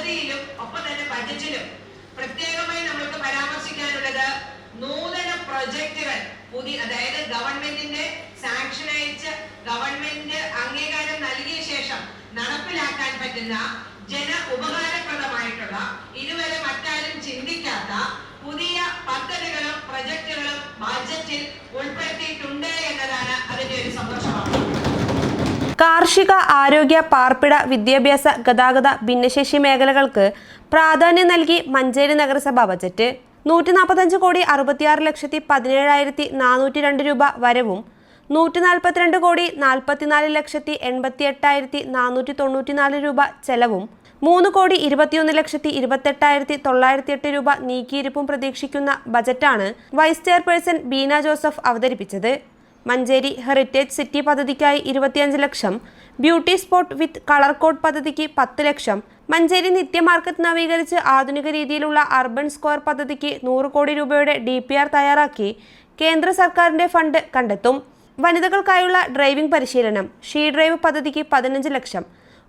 പദ്ധതിയിലും ഒപ്പം തന്നെ ബജറ്റിലും പ്രത്യേകമായി നമ്മൾക്ക് പരാമർശിക്കാനുള്ളത് നൂതന പ്രൊജക്ടുകൾ പുതിയ, അതായത് ഗവൺമെന്റിന്റെ സാങ്ഷൻ അയച്ച് ഗവൺമെന്റ് അംഗീകാരം നൽകിയ ശേഷം നടപ്പിലാക്കാൻ പറ്റുന്ന ജന ഉപകാരപ്രദമായിട്ടുള്ള ഇതുവരെ മറ്റാരും ചിന്തിക്കാത്ത പുതിയ പദ്ധതികളും പ്രൊജക്ടുകളും ബജറ്റിൽ ഉൾപ്പെടുത്തിയിട്ടുണ്ട് എന്നതാണ് അതിന്റെ ഒരു സന്തോഷമാണ്. കാർഷിക, ആരോഗ്യ, പാർപ്പിട, വിദ്യാഭ്യാസ, ഗതാഗത, ഭിന്നശേഷി മേഖലകൾക്ക് പ്രാധാന്യം നൽകി മഞ്ചേരി നഗരസഭ ബജറ്റ് 145 കോടി 66,17,402 രൂപ വരവും 142 കോടി 44,88,494 രൂപ ചെലവും 3 കോടി 21,28,908 രൂപ നീക്കിയിരിപ്പും പ്രതീക്ഷിക്കുന്ന ബജറ്റാണ് വൈസ് ചെയർപേഴ്സൺ ബീന ജോസഫ് അവതരിപ്പിച്ചത്. മഞ്ചേരി ഹെറിറ്റേജ് സിറ്റി പദ്ധതിക്കായി 25 lakh, beauty spot with colour code പദ്ധതിക്ക് 10 ലക്ഷം, മഞ്ചേരി നിത്യ മാർക്കറ്റ് നവീകരിച്ച് ആധുനിക രീതിയിലുള്ള അർബൻ സ്ക്വയർ പദ്ധതിക്ക് 100 കോടി രൂപയുടെ DPR തയ്യാറാക്കി കേന്ദ്ര സർക്കാരിന്റെ ഫണ്ട് കണ്ടെത്തും. വനിതകൾക്കായുള്ള ഡ്രൈവിംഗ് പരിശീലനം, ഷീ ഡ്രൈവ് പദ്ധതിക്ക് 15 ലക്ഷം,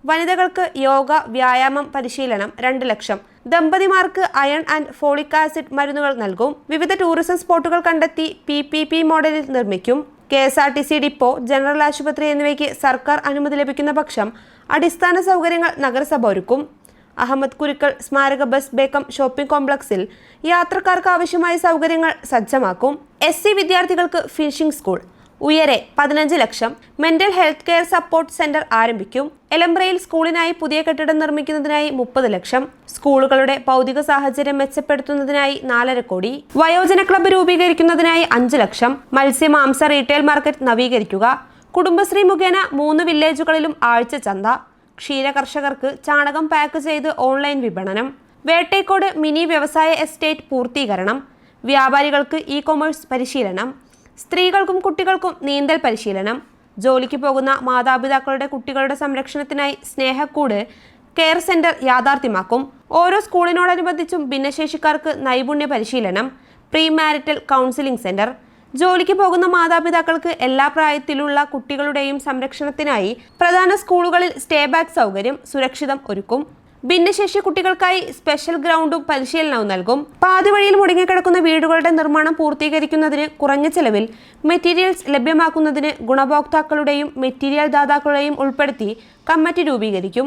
വനിതകൾക്ക് യോഗ വ്യായാമം പരിശീലനം 2 ലക്ഷം, ദമ്പതിമാർക്ക് അയൺ ആൻഡ് ഫോളിക് ആസിഡ് മരുന്നുകൾ നൽകും. വിവിധ ടൂറിസം സ്പോട്ടുകൾ കണ്ടെത്തി PPP മോഡലിൽ നിർമ്മിക്കും. KSRTC ഡിപ്പോ, ജനറൽ ആശുപത്രി എന്നിവയ്ക്ക് സർക്കാർ അനുമതി ലഭിക്കുന്ന പക്ഷം അടിസ്ഥാന സൗകര്യങ്ങൾ നഗരസഭ ഒരുക്കും. അഹമ്മദ് കുരുക്കൾ സ്മാരക ബസ് ബേക്കം ഷോപ്പിംഗ് കോംപ്ലക്സിൽ യാത്രക്കാർക്ക് ആവശ്യമായ സൗകര്യങ്ങൾ സജ്ജമാക്കും. SC വിദ്യാർത്ഥികൾക്ക് ഫിനിഷിംഗ് സ്കൂൾ, ഉയരെ 15 lakh, mental health care support centre ആരംഭിക്കും. എലമ്പ്രയിൽ സ്കൂളിനായി പുതിയ കെട്ടിടം നിർമ്മിക്കുന്നതിനായി 30 ലക്ഷം, സ്കൂളുകളുടെ ഭൗതിക സാഹചര്യം മെച്ചപ്പെടുത്തുന്നതിനായി 4.5 കോടി, വയോജന ക്ലബ്ബ് രൂപീകരിക്കുന്നതിനായി 5 ലക്ഷം, മത്സ്യ മാംസ റീറ്റെയിൽ മാർക്കറ്റ് നവീകരിക്കുക, കുടുംബശ്രീ മുഖേന 3 വില്ലേജുകളിലും ആഴ്ച ചന്ത, ക്ഷീര കർഷകർക്ക് ചാണകം പാക്ക് ചെയ്ത് ഓൺലൈൻ വിപണനം, വേട്ടേക്കോട് മിനി വ്യവസായ എസ്റ്റേറ്റ് പൂർത്തീകരണം, വ്യാപാരികൾക്ക് e-commerce പരിശീലനം, സ്ത്രീകൾക്കും കുട്ടികൾക്കും നീന്തൽ പരിശീലനം, ജോലിക്ക് പോകുന്ന മാതാപിതാക്കളുടെ കുട്ടികളുടെ സംരക്ഷണത്തിനായി സ്നേഹക്കൂട് കെയർ സെന്റർ യാഥാർത്ഥ്യമാക്കും. ഓരോ സ്കൂളിനോടനുബന്ധിച്ചും ഭിന്നശേഷിക്കാർക്ക് നൈപുണ്യ പരിശീലനം, പ്രീ മാരിറ്റൽ കൗൺസിലിംഗ് സെന്റർ, ജോലിക്ക് പോകുന്ന മാതാപിതാക്കൾക്ക് എല്ലാ പ്രായത്തിലുള്ള കുട്ടികളുടെയും സംരക്ഷണത്തിനായി പ്രധാന സ്കൂളുകളിൽ സ്റ്റേ ബാക്ക് സൗകര്യം സുരക്ഷിതം ഒരുക്കും. ഭിന്നശേഷി കുട്ടികൾക്കായി സ്പെഷ്യൽ ഗ്രൗണ്ടും പരിശീലനവും നൽകും. പാതിവഴിയിൽ മുടങ്ങിക്കിടക്കുന്ന വീടുകളുടെ നിർമ്മാണം പൂർത്തീകരിക്കുന്നതിന് കുറഞ്ഞ ചെലവിൽ മെറ്റീരിയൽസ് ലഭ്യമാക്കുന്നതിന് ഗുണഭോക്താക്കളുടെയും മെറ്റീരിയൽ ദാതാക്കളെയും ഉൾപ്പെടുത്തി കമ്മിറ്റി രൂപീകരിക്കും.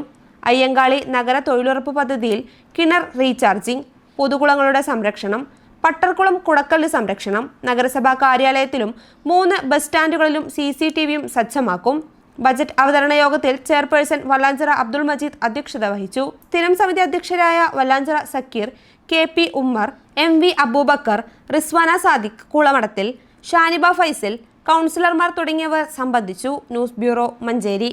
അയ്യങ്കാളി നഗര തൊഴിലുറപ്പ് പദ്ധതിയിൽ കിണർ റീചാർജിംഗ്, പൊതുകുളങ്ങളുടെ സംരക്ഷണം, പട്ടർക്കുളം കുടക്കല്ല് സംരക്ഷണം, നഗരസഭാ കാര്യാലയത്തിലും 3 ബസ് സ്റ്റാൻഡുകളിലും CCTVയും സജ്ജമാക്കും. ബജറ്റ് അവതരണ യോഗത്തിൽ ചെയർപേഴ്സൺ വല്ലാഞ്ചിറ അബ്ദുൾ മജീദ് അധ്യക്ഷത വഹിച്ചു. സ്ഥിരം സമിതി അധ്യക്ഷരായ വല്ലാഞ്ചിറ സക്കീർ, KP ഉമ്മർ, MV അബൂബക്കർ, റിസ്വാന സാദിഖ് കുളമടത്തിൽ, ഷാനിബ ഫൈസൽ, കൗൺസിലർമാർ തുടങ്ങിയവർ സംബന്ധിച്ചു. News bureau, Manjeri.